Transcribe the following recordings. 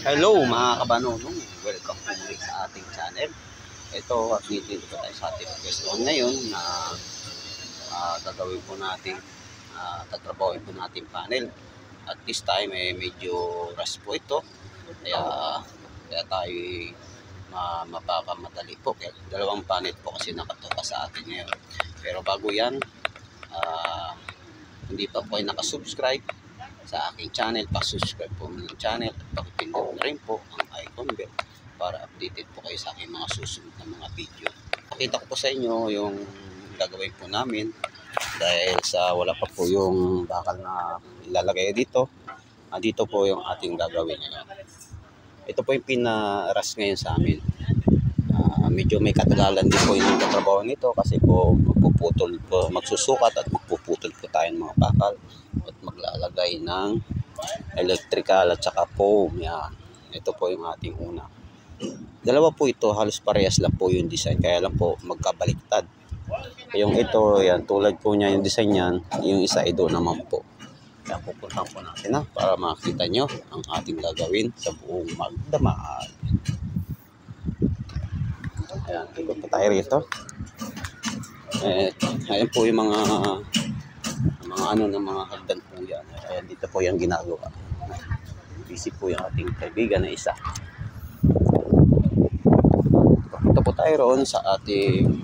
Hello mga kabanonong, welcome po ulit sa ating channel. Ito, dito tayo sa ating question ngayon na gagawin po natin, tatrabawin po natin panel. At this time, medyo rush po ito. Kaya tayo mapakamadali po. Kaya dalawang panel po kasi nakatoka sa atin ngayon. Pero bago yan, hindi pa po kayo nakasubscribe sa aking channel, pa-subscribe po ng channel at pakipindot na rin po ang icon bell para updated po kayo sa aking mga susunod na mga video. Pakita ko po sa inyo yung gagawin po namin dahil sa wala pa po yung bakal na ilalagay dito. Dito po yung ating gagawin ngayon. Ito po yung pinaras ngayon sa amin. Medyo may katagalan din po yung trabaho nito kasi po magpuputol po, magsusukat at magpuputol po tayo ng mga bakal at maglalagay ng electrical at saka foam. Yan. Ito po yung ating una. Dalawa po ito, halos parehas lang po yung design, kaya lang po magkabaliktad. Yung ito, yan, tulad po niya yung design niyan, yung isa ito naman po. Kaya pupuntahan po natin para makita nyo ang ating gagawin sa buong Magdamag. Ayan, ikot po tayo rito. Ayan po yung mga ano ng mga hagdan po yan. Ayan, dito po yung ginagawa. Busy po yung ating kaibigan na isa. Ito po tayo roon sa ating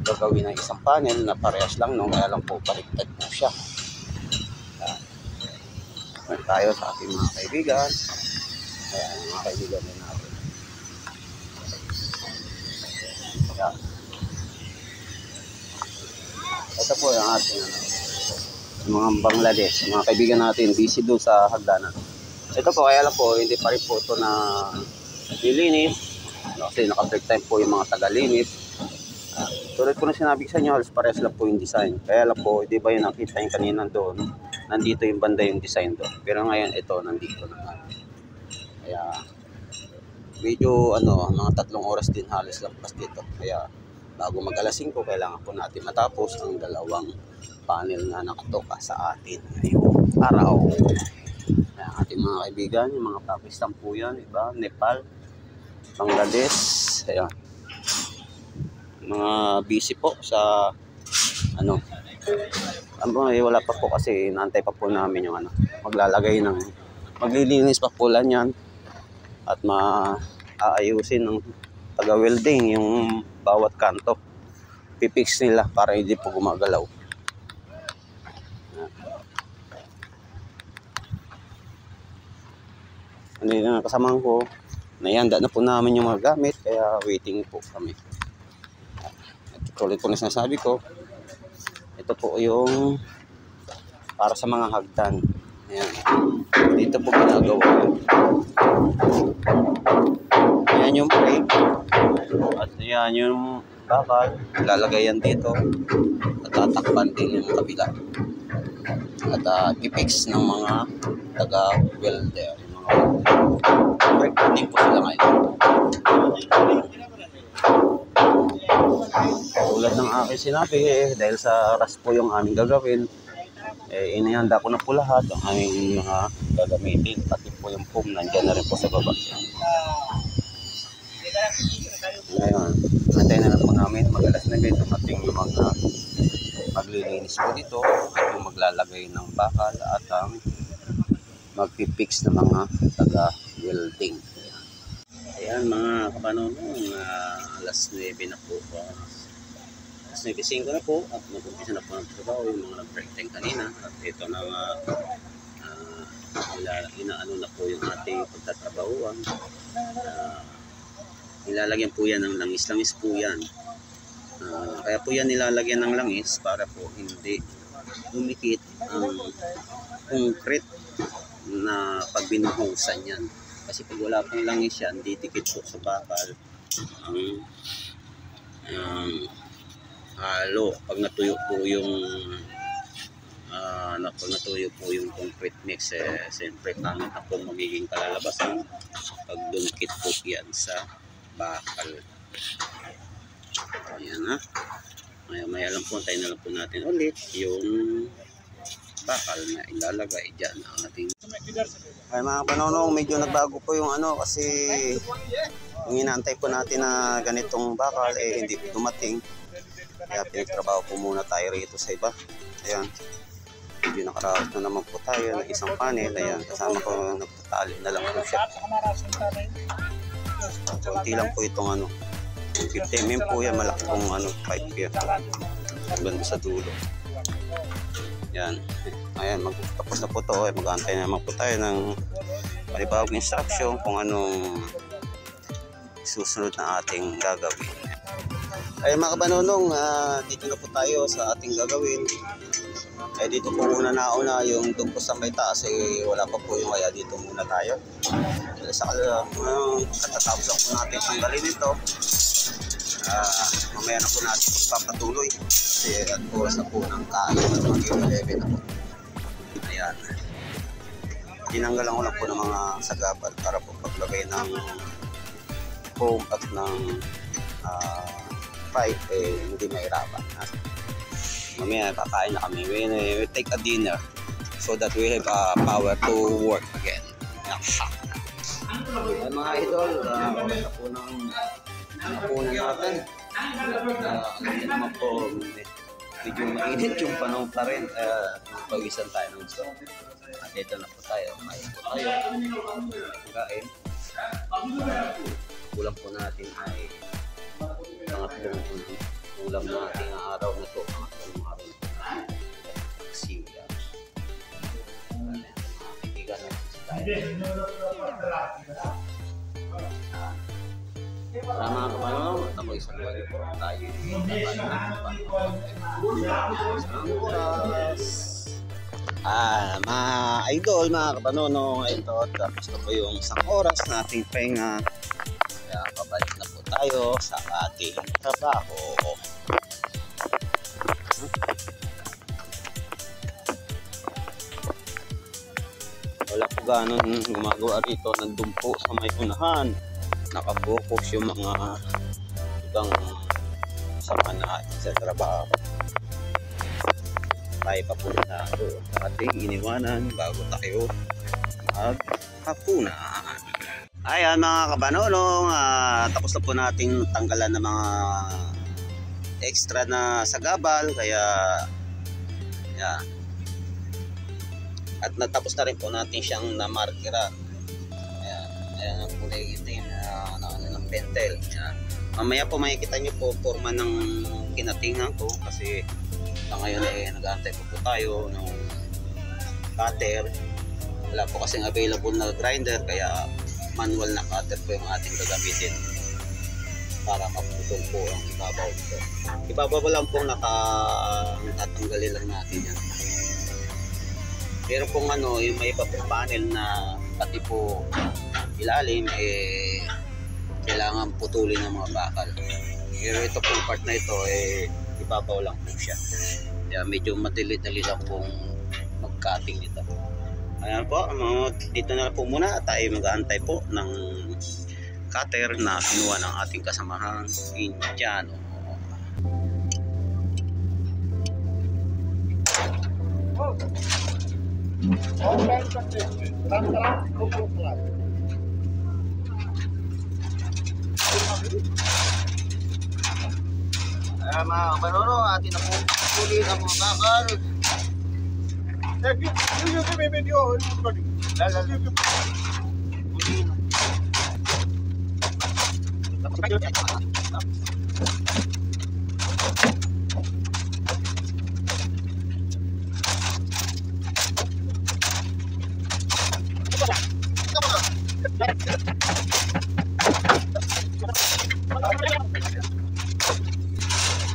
gagawin ng isang panel na parehas lang, no? Kaya lang po baliktad po siya. Ayan tayo sa ating mga kaibigan. Ayan, mga kaibigan na natin. Ayan. Ito po yung ating mga Bangladesh, mga kaibigan natin, busy doon sa hagdanan. Ito po, kaya lang po, hindi pa rin po ito na nilinis. Kasi naka-break time po yung mga taga-linis. Tulad ko na sinabi sa inyo, halos parehas lang po yung design. Kaya lang po, di ba yung nakita yung kanina doon, nandito yung banda yung design doon. Pero ngayon, ito, nandito naman. Kaya, medyo, mga 3 oras din halos lampas dito. Kaya, bago mag-alas 5, kailangan po natin matapos ang dalawang panel na nakatoka sa atin ngayong araw. Ayan, ating mga kaibigan, yung mga Pakistan po yan, iba, Nepal, Bangladesh. Ayan. Mga busy po sa wala pa po kasi naantay pa po namin yung maglalagay ng maglilinis pa po lang yan at maaayusin ng taga-welding yung bawat kanto. Pipix nila para hindi po gumagalaw. Ano yung kasamahan ko, naihanda na po namin yung mga gamit, kaya waiting po kami. At tuloy ko na sinasabi ko, ito po yung para sa mga hagdan. Ayan. Dito po ginagawa. Ayan yung brake. At ayan yung bakal. Lalagay yan dito. At tatakpan din yung kabila. At ipix ng mga taga-welder. Brake din po sila ngayon. Tulad ng aking sinabi, dahil sa rush po yung aming gagawin, inihanda ko na po lahat ang aming mga gagamitin, pati po yung foam nandiyan na rin po sa baba. Ngayon, natin na lang po namin mag-alas na ganito ating yung mga maglilinis po dito at yung maglalagay ng bakal at ang magpipix ng mga taga-welding. Ayan mga kapanonong, alas 9 na po. Alas 9:05 na po at nag-umpisa na po ng trabaho yung mga nag-break time kanina. At ito na inaano na po yung ating pagtatrabahuan. Nilalagyan po yan ng langis. Langis po yan. Kaya po yan nilalagyan ng langis para po hindi dumikit ang concrete na pag binuhusan yan. Kasi pag wala pong langis yan, didikit po sa bakal ang halo. Pag natuyo po yung concrete mix, siyempre pangit na po magiging kalalabasan pag dumikit po yan sa bakal. Ayan na. Maya lang po, tayo na lang po natin ulit yung bakal na ilalagay dyan ang ating. Ay mga panonong, medyo nagbago po yung ano kasi yung inaantay po natin na ganitong bakal hindi po dumating. Kaya pinagtrabaho po muna tayo rito sa iba. Ayan. Medyo nakaraos na naman po tayo ng isang panel. Ayan, kasama ko nagtatali na lang po siya. Kunti lang po itong ano. 50 mm po yan, malaki pong ano, pipe yan. Hanggang sa dulo. Yan. Ayan, magtapos na po ito. Mag-aantay naman po tayo ng panibagong instruction kung anong susunod na ating gagawin. Ay mga kabanonong, dito na po tayo sa ating gagawin. Ay dito po muna nauna yung doon po sa may taas wala pa po yung kaya dito muna tayo. Sa katatapos lang po natin tanggalin ito. Mamaya na po natin papatuloy kasi at oras na po ng kain at mag-11 na po. Ayan. Tinanggalan ko lang po ng mga sagabal para po paglagay ng foam at ng pipe hindi mahirapan. Mamaya kakain na kami. We take a dinner so that we have power to work again. Ay mga idol, oras na po ng hapunan natin. Alam niyo naman po, medyo mainit yung panahon pa rin. Pawisan tayo ng gusto. At ito na po tayo. Kain po tayo. Kain. Ulam po natin ay pangatlong ulam natin ang araw na ito. Pangatlong araw na ito. Siya. Kaibigan natin sa tayo. Tama ka pa naman. Ako isang wala po tayo. Isang oras. Mga idol, mga kapanonong, ito tapos na po yung isang oras nating pahinga. Kaya pabalik na po tayo sa ating trabaho. Wala po ganun gumagawa rito. Nandun po sa may unahan. Nakapokus yung mga ibang sama na sa trabaho. Tayo pa po na doon sa ating iniwanan bago tayo maghapunan. Ayan mga kabanonong, tapos na po natin tanggalan ng mga extra na sagabal. Kaya yan. At natapos na rin po natin siyang namarkera. Ayan ang kulay itim na ng pentel. Ayan. Mamaya po makikita nyo po forma ng kinatingan ko kasi ngayon nag-aantay po tayo ng cutter. Wala po kasing available na grinder kaya manual na cutter po yung ating gagamitin para maputol po ang ibabaw nito. Ibabaw lang po natatanggalin lang natin yan. Pero kung ano, yung may iba pong panel na pati po ilalim kailangan putulin ng mga bakal. Pero ito pong part na ito ibabaw lang po siya. Kaya medyo madali-dali lang pong mag-cutting nito. Ayan po, dito na po muna tayo mag-aantay po ng cutter na kinuha ng ating kasamahang Indiano. Mga kabanoro, atin na po ulit ang mga bakal.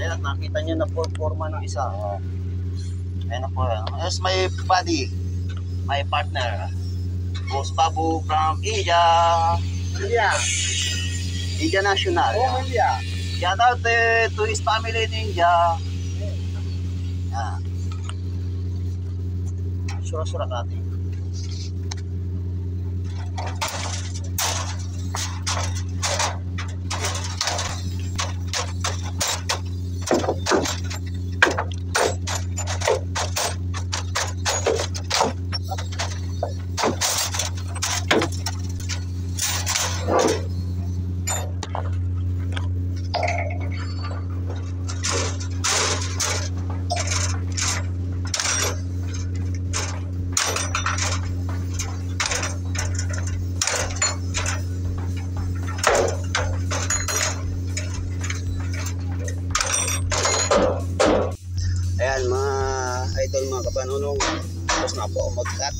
Ayan, nakita nyo na po forma ng isa. Ayan na po. As my buddy, my partner, Boss Babu from India. India National. Oh, India. Shout out to his family in India. Ayan. Sura-sura natin. tapos na po ako mag-cut.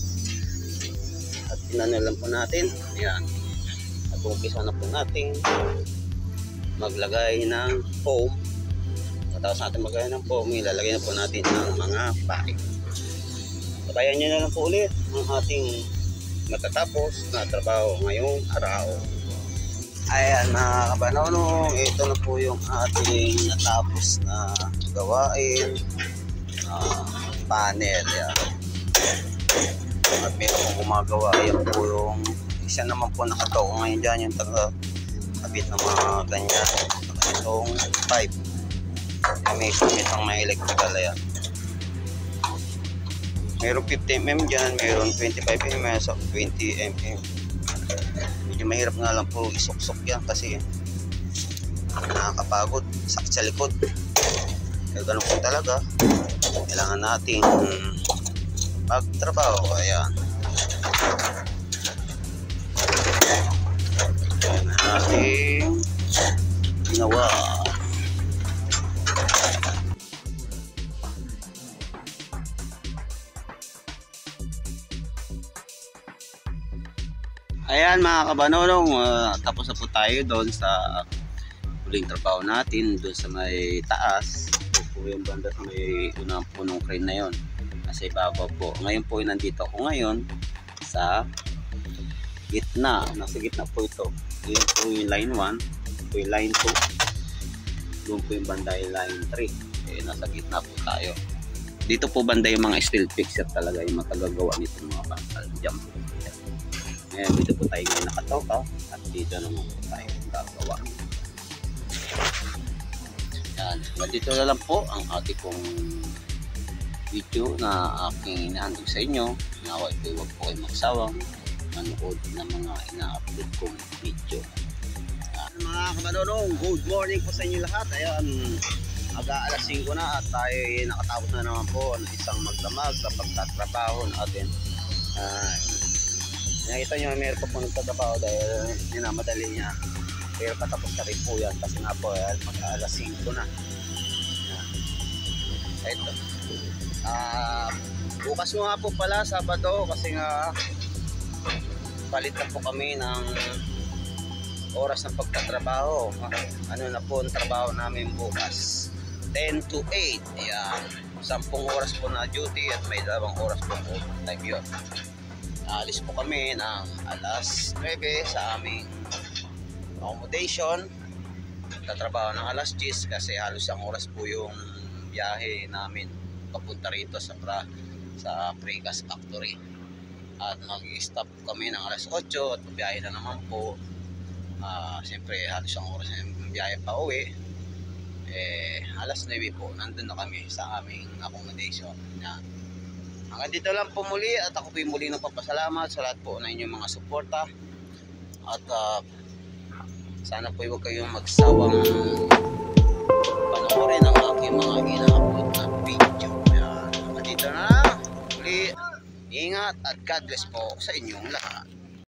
At inano lang po natin. Ayan. At umpisa na po natin maglagay ng foam. Tapos natin maglagay ng foam, ilalagay na po natin ng mga pake. Sabayan nyo na lang po ulit ang ating matatapos na trabaho ngayong araw. Ayan mga kabanono, ito na po yung ating natapos na gawain. Panel yan. At meron pong gumagawa, yan po yung isa naman po nakataw ngayon dyan yung taga-kabit ng mga ganyan. Itong pipe. May itong may electrical yan. Meron 50mm dyan, meron 25mm sa 20mm. Medyo mahirap nga lang po isuksok yan kasi nakakapagod, sakit sa likod. Kaya ganun po talaga. Kailangan nating magtrabaho. Ayan. Ayan na nating ginawa. Ayan mga kabanonong, tapos na po tayo doon sa huling trabaho natin doon sa may taas. Ito po yung banda sa may unang punong crane na yon. Nasa ibabaw po. Ngayon po nandito ako ngayon sa gitna. Nasa gitna po ito. Yun po yung line 1. Ito yung line 2. Doon po yung banda yung line 3. Nasa gitna po tayo. Dito po banda yung mga steel fixer talaga yung matagagawa nitong mga bakal. Diyan po. Ngayon dito po tayo ngayon nakatoka at dito naman po tayo gagawa. Yan. Dito na lang po ang ating pong video na aking inahandog sa inyo. Nawa ito huwag po kayo magsawang manood ng mga ina-upload kong video. Mga kamanonong, good morning po sa inyo lahat. Ayan, mag-aalas 5 na at tayo nakatapos na naman po ng isang magdamag sa pagtatrabaho natin. Nakita nyo, meron pa po nagtatrabaho dahil minamadali niya. Pero patapos na rin po yan kasi nga po mag-aalas 5 na. Ito. Bukas mo nga po pala, Sabado, kasi nga palit na po kami ng oras ng pagtatrabaho. Ano na po ang trabaho namin bukas? 10 to 8. Ayan. 10 oras po na duty at may 2 oras po overtime yun. Alis po kami ng alas 9 sa aming accommodation. Tatrabaho ng alas 10 kasi halos ang oras po yung biyahe namin papunta rito sa Precast Factory. At mag-stop kami ng alas 8 at biyahe na naman po. Siyempre halos ang oras yung biyahe pa uwi. Alas 9 po nandun na kami sa aming accommodation. Hanggang dito lang po muli at ako po muli nagpapasalamat sa lahat po na inyong mga suporta. At sana po huwag kayong magsawang panoorin ang aking mga ina-upload na video. Hanggang dito na muli. Ingat at God bless po sa inyong lahat.